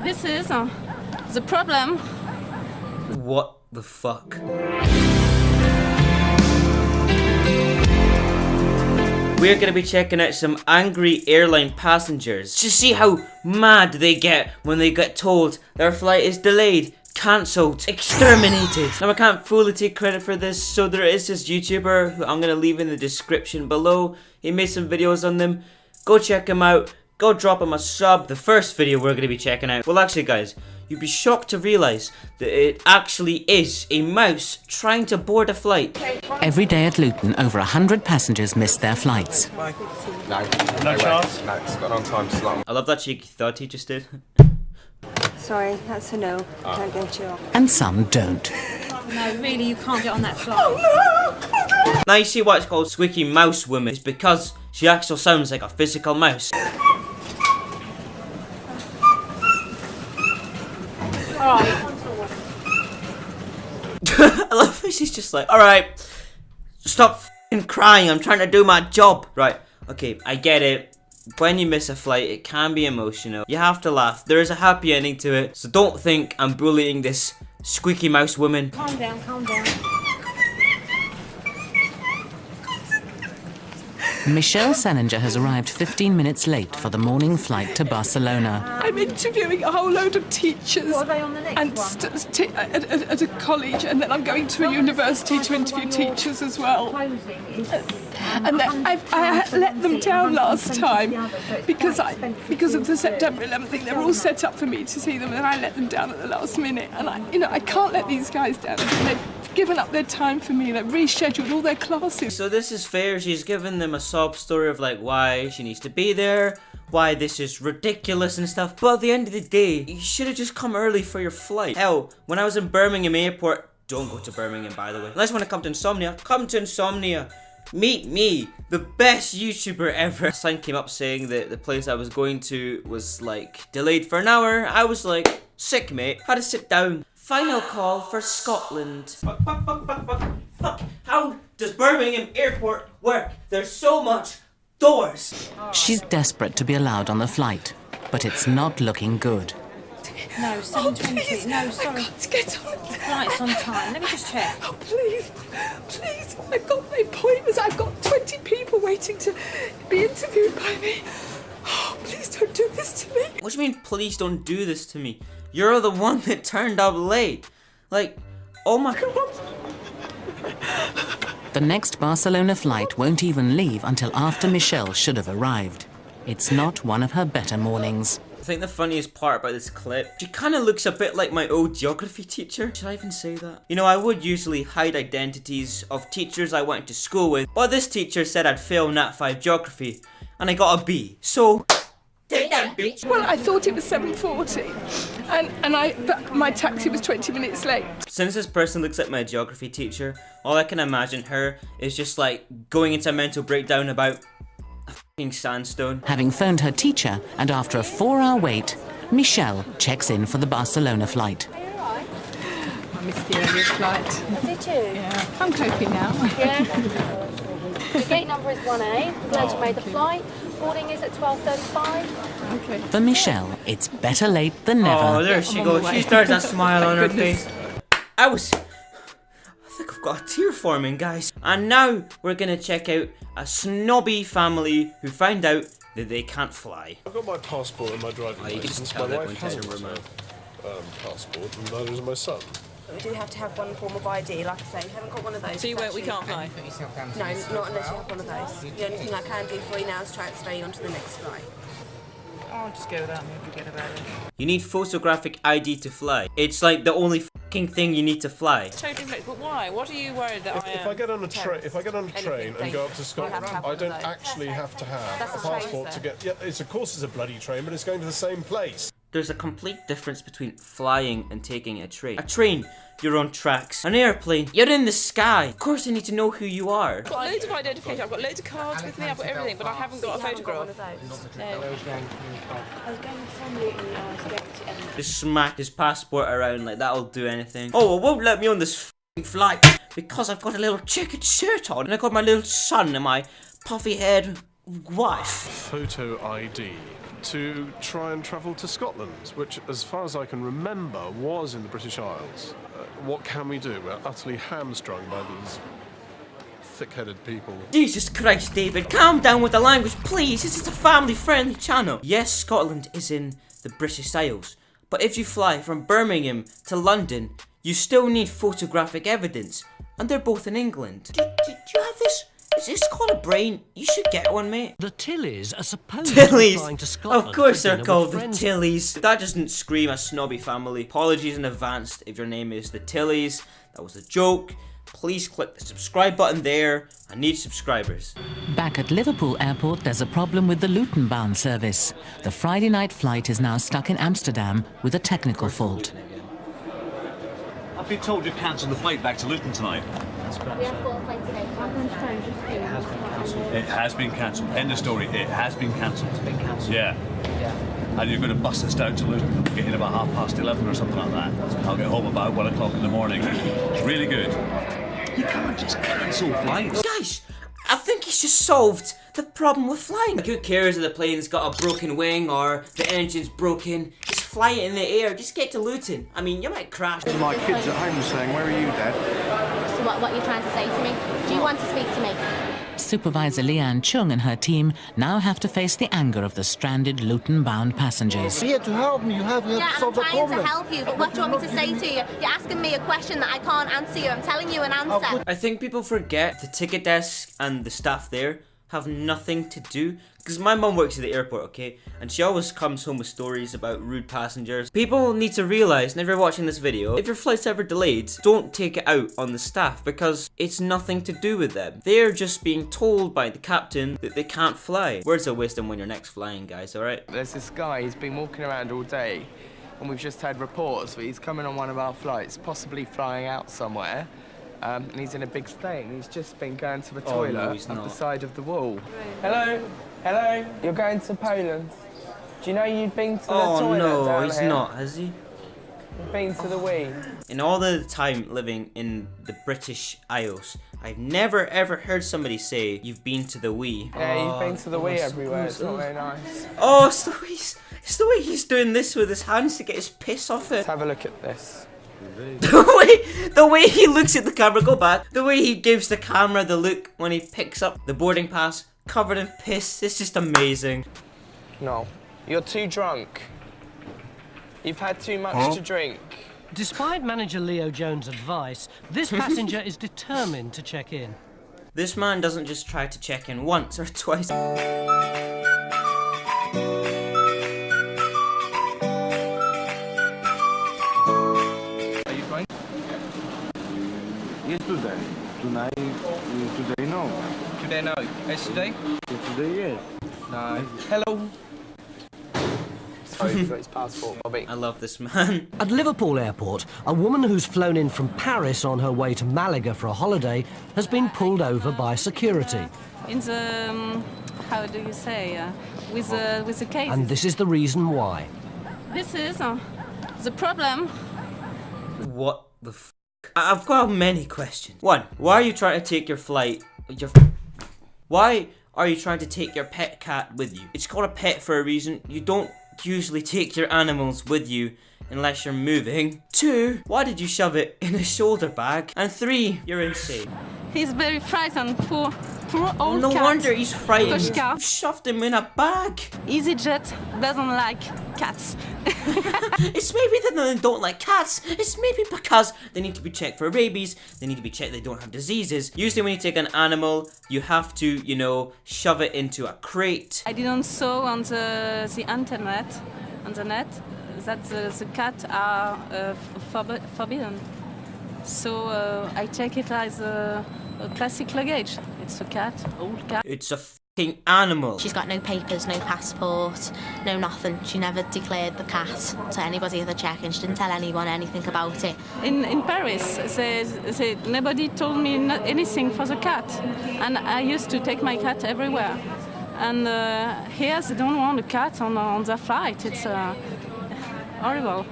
This is the problem. What the fuck? We're gonna be checking out some angry airline passengers to see how mad they get when they get told their flight is delayed, cancelled, exterminated. Now I can't fully take credit for this, so there is this YouTuber who I'm gonna leave in the description below. He made some videos on them. Go check him out. Go drop him a sub. The first video we're gonna be checking out. Well, actually, guys, you'd be shocked to realise that it actually is a mouse trying to board a flight. Every day at Luton, over 100 passengers miss their flights. No chance? No, it's got an on-time slot. I love that cheeky thought he just did. Sorry, that's a no. Can't get you off. And some don't. No, really, you can't get on that flight. Now you see why it's called Squeaky Mouse Woman. It's because she actually sounds like a physical mouse. Alright. I love how she's just like, alright, stop f***ing crying, I'm trying to do my job. Right, okay, I get it. When you miss a flight, it can be emotional. You have to laugh. There is a happy ending to it. So don't think I'm bullying this Squeaky Mouse woman. Calm down, calm down. Michelle Salinger has arrived 15 minutes late for the morning flight to Barcelona. I'm interviewing a whole load of teachers What are they on the next and at a college, and then I'm going to a university to interview teachers as well. And then I let them down last time because of the September 11th thing. They were all set up for me to see them, and I let them down at the last minute. And I can't let these guys down. They've given up their time for me. They've rescheduled all their classes. So this is fair. She's given them a sob story of like why she needs to be there, why this is ridiculous and stuff. But at the end of the day, you should have just come early for your flight. Hell, when I was in Birmingham airport, don't go to Birmingham by the way. Unless you want to come to Insomnia, come to Insomnia. Meet me, the best YouTuber ever. A sign came up saying that the place I was going to was like delayed for an hour. I was like, sick mate, had to sit down. Final call for Scotland. Fuck. How does Birmingham airport work? There's so much doors. She's desperate to be allowed on the flight, but it's not looking good. No, 7:20. No, sorry. I can't get on. The flight's on time. Let me just check. Oh, please. I've got my appointments. I've got 20 people waiting to be interviewed by me. Oh, please don't do this to me. What do you mean, please don't do this to me? You're the one that turned up late. Like, oh my god. The next Barcelona flight won't even leave until after Michelle should have arrived. It's not one of her better mornings. I think the funniest part about this clip, she kind of looks a bit like my old geography teacher. Should I even say that? You know, I would usually hide identities of teachers I went to school with, but this teacher said I'd fail Nat 5 geography, and I got a B. So, take that, bitch. Well, I thought it was 7:40, but my taxi was 20 minutes late. Since this person looks like my geography teacher, all I can imagine her is just like going into a mental breakdown about a fucking sandstone. Having phoned her teacher, and after a 4-hour wait, Michelle checks in for the Barcelona flight. I missed the earlier flight. Did you? Yeah, I'm coping now. Yeah. The gate number is 1A. I'm glad you made the flight. Boarding is at 12:35. Okay. For Michelle, it's better late than never. Oh, there she goes. She starts a smile on her face. I think I've got a tear forming, guys. And now we're gonna check out a snobby family who found out that they can't fly. I've got my passport and my driving You can just license. tell My that wife when hasn't taking got remote. passport, and neither does my son. We do have to have one form of ID, like I say. We haven't got one of those. So we can't fly? No, not unless you have one of those. The only thing I can do for you now is transfer you onto the next flight. I'll just go without me and forget about it. You need photographic ID to fly. It's like the only fucking thing you need to fly. Totally flex, but why? What are you worried that If I get on a train and go up to Scotland, I don't actually have to have That's a a train, passport sir. to get. Yeah, of course it's a bloody train, but it's going to the same place. There's a complete difference between flying and taking a train. A train, you're on tracks. An airplane, you're in the sky. Of course I need to know who you are. I've got loads of identification, I've got loads of cards with me, I've got everything, but I haven't got a photograph. I was going from Luton and I was going to Edinburgh. Just smack his passport around like that'll do anything. Oh, it won't let me on this f***ing flight because I've got a little checkered shirt on and I've got my little son and my puffy haired wife. Photo ID. to try and travel to Scotland, which, as far as I can remember, was in the British Isles. What can we do? We're utterly hamstrung by these thick-headed people. Jesus Christ, David, calm down with the language, please. This is a family-friendly channel. Yes, Scotland is in the British Isles, but if you fly from Birmingham to London, you still need photographic evidence, and they're both in England. Do you have this? Is this called a brain? You should get one, mate. The Tillies are supposed to be flying to Scotland. Of course for they're dinner called with the friends. Tillies. That doesn't scream a snobby family. Apologies in advance if your name is the Tillies. That was a joke. Please click the subscribe button there. I need subscribers. Back at Liverpool Airport, there's a problem with the Luton-bound service. The Friday night flight is now stuck in Amsterdam with a technical fault. I've been told you've cancelled the flight back to Luton tonight. We have 4 flights today. It has been cancelled. End of story. It has been cancelled. It's been cancelled. Yeah. And you're going to bust us down to Luton. Get in about 11:30 or something like that. I'll get home about 1 o'clock in the morning. It's really good. You can't just cancel flights. Guys, I think he's just solved the problem with flying. Like, who cares if the plane's got a broken wing or the engine's broken? Just fly it in the air. Just get to Luton. I mean, you might crash. My kids at home saying, "Where are you, Dad?" So what are you trying to say to me? Do you want to speak to me? Supervisor Leanne Chung and her team now have to face the anger of the stranded Luton-bound passengers. Here to help me, you have to solve the I'm problem. trying to help you, but what do you want me to say to you? You're asking me a question that I can't answer you. I'm telling you an answer. I think people forget the ticket desk and the staff there have nothing to do. Because my mum works at the airport, okay? And she always comes home with stories about rude passengers. People need to realise, and if you're watching this video, if your flight's ever delayed, don't take it out on the staff because it's nothing to do with them. They're just being told by the captain that they can't fly. Words of wisdom when you're next flying, guys, alright? There's this guy, he's been walking around all day, and we've just had reports that he's coming on one of our flights, possibly flying out somewhere. And he's in a big state, and he's just been going to the toilet no, he's up not. the side of the wall. Hello? Hello? You're going to Poland? Do you know you've been to the toilet no, down he's here? not, has he? You've been to the wee? In all the time living in the British Isles, I've never ever heard somebody say, "You've been to the wee." Yeah, you've been to the wee everywhere, it's not very nice. Oh, it's the way he's doing this with his hands to get his piss off it. Let's have a look at this. The way he looks at the camera, go back. The way he gives the camera the look when he picks up the boarding pass covered in piss. It's just amazing. No, you're too drunk. You've had too much to drink. Despite manager Leo Jones' advice, this passenger is determined to check in. This man doesn't just try to check in once or twice. Yesterday. Today no. Today no. Yesterday? Yesterday yes. No. Hello. Sorry, he's got his passport, Bobby. I love this man. At Liverpool Airport, a woman who's flown in from Paris on her way to Malaga for a holiday has been pulled over by security. In the, how do you say, with the case. And this is the reason why. This is the problem. What the f***? I've got many questions. 1. Why are you trying to take your flight? Why are you trying to take your pet cat with you? It's called a pet for a reason. You don't usually take your animals with you unless you're moving. 2. Why did you shove it in a shoulder bag? And 3. You're insane. He's very frightened, poor old No cat. wonder he's frightened. Koshka. You shoved him in a bag. EasyJet doesn't like cats. It's maybe that they don't like cats. It's maybe because they need to be checked for rabies. They need to be checked they don't have diseases. Usually when you take an animal, you have to, you know, shove it into a crate. I didn't saw on the internet, that the cat are forbidden. So I take it as a classic luggage. It's a cat, old cat. It's a fucking animal. She's got no papers, no passport, no nothing. She never declared the cat to anybody at the check-in. She didn't tell anyone anything about it. In Paris, nobody told me anything for the cat. And I used to take my cat everywhere. And here they don't want a cat on the flight. It's horrible.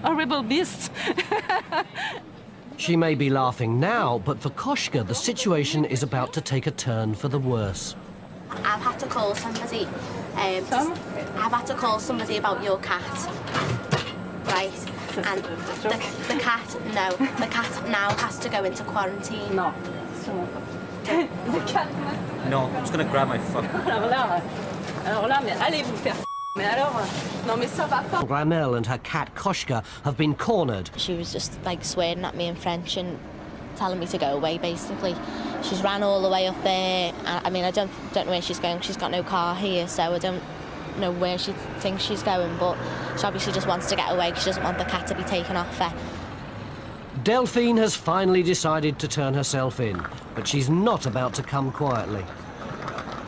Horrible beast. She may be laughing now, but for Koshka, the situation is about to take a turn for the worse. I've had to call somebody I've had to call somebody about your cat, right? And the cat now has to go into quarantine. No. The cat must... No, I'm just gonna grab my fuck. Alors là, mais allez vous faire mais alors, non mais ça va pas. Ramel and her cat Koshka have been cornered. She was just like swearing at me in French and telling me to go away, basically. She's ran all the way up there. I mean, I don't know where she's going. She's got no car here, so I don't know where she thinks she's going, but she obviously just wants to get away because she doesn't want the cat to be taken off her. Delphine has finally decided to turn herself in, but she's not about to come quietly.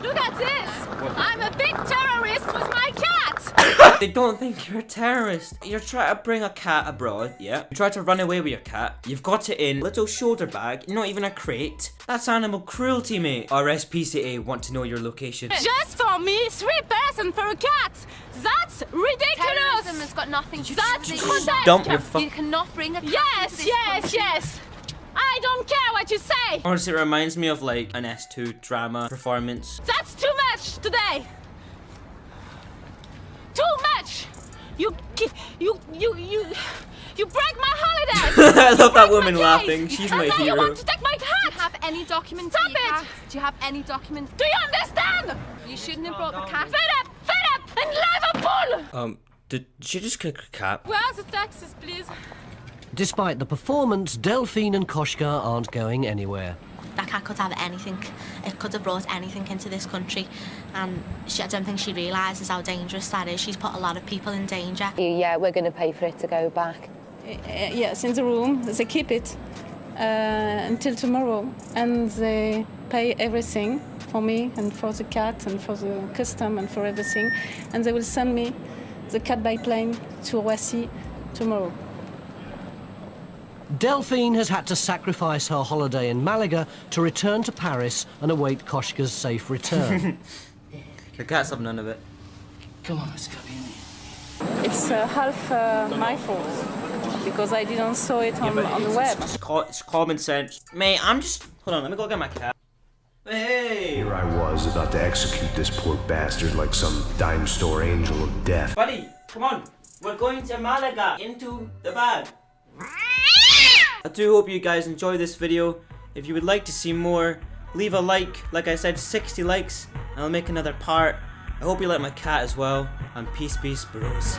Look at this! I'm a big terrorist with my cat! They don't think you're a terrorist. You're trying to bring a cat abroad, yeah? You try to run away with your cat. You've got it in little shoulder bag, not even a crate. That's animal cruelty, mate. RSPCA want to know your location. Just for me, 3 persons for a cat! That's ridiculous! Terrorism has got nothing to do with That's it. Dump your fuck. You cannot bring a cat Yes, into this yes, country. yes! I don't care what you say! Honestly, it reminds me of like an S2 drama performance. That's too much today! Too much! You break my holiday! I love that woman laughing. She's my and now you hero. want to take my cat! Do you have any documents? Stop for your it! cat? Do you have any documents? Do you understand? You shouldn't have brought the cat. Fed up, in Liverpool! Did she just kick her cat? Where are the taxes, please? Despite the performance, Delphine and Koshka aren't going anywhere. That cat could have anything. It could have brought anything into this country, and I don't think she realises how dangerous that is. She's put a lot of people in danger. Yeah, we're going to pay for it to go back. Yes, in the room. They keep it until tomorrow, and they pay everything for me and for the cat and for the custom and for everything, and they will send me the cat by plane to Roissy tomorrow. Delphine has had to sacrifice her holiday in Malaga to return to Paris and await Koshka's safe return. The cats have none of it. Come on, let's go in. It's half my fault because I didn't saw it on the web. It's common sense. Mate, I'm just... Hold on, let me go get my cat. Hey! Here I was about to execute this poor bastard like some dime store angel of death. Buddy, come on. We're going to Malaga. Into the bag. I do hope you guys enjoy this video. If you would like to see more, leave a like I said, 60 likes, and I'll make another part. I hope you like my cat as well, and peace, bros.